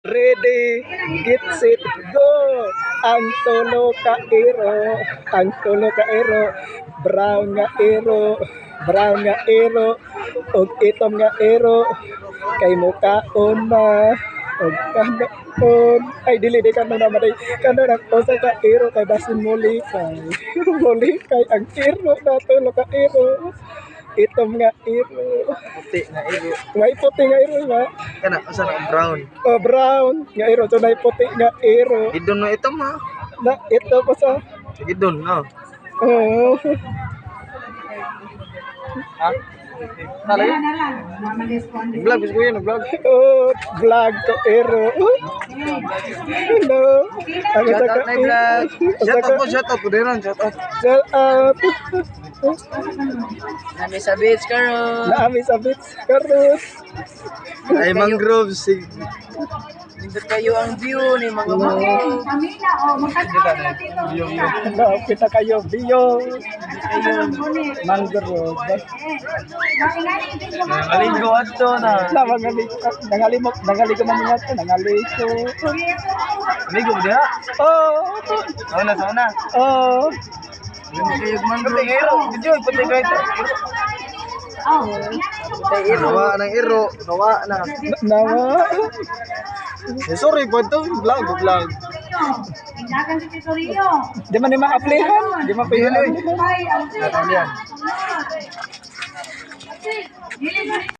Ready, get set, go! Ang tulo ka ero, brown nga ero, og itom nga ero, kay mukaon na, og kanaon, ay dili di kano na maday, kano na usa ka ero kay basin muli kay, muli kay ang ero na tulo ka ero, itom nga ero, Puti na iro. may puti nga ero nga, Kana usa na brown. brown nga ero, so may puti nga ero, Idon na ito ma. na ito pa sa, Idon no. oh, Ha? Nalay. Vlog ko yun, vlog. oh, vlog ko ero, hello, ang Shout isa ka out na vlog. Shout out ko din shout out. shout out, Nami sa beach karon. naami sa beach, karus, Ay mangroves. Dito kayo ang view ni mga mangrove. kita kayo, biyo, mangrove, Alinggo adto na. nangaliko man niya ito, nangaliko. Ligo dia. Oh, Sauna. oh, Kayo mangrove. Video puti kayo ito. Nawa ng iro. Nawa na. nawa. Sorry po ito. Vlog. Di man ni ma-applyan, di man pwede na. Natalian.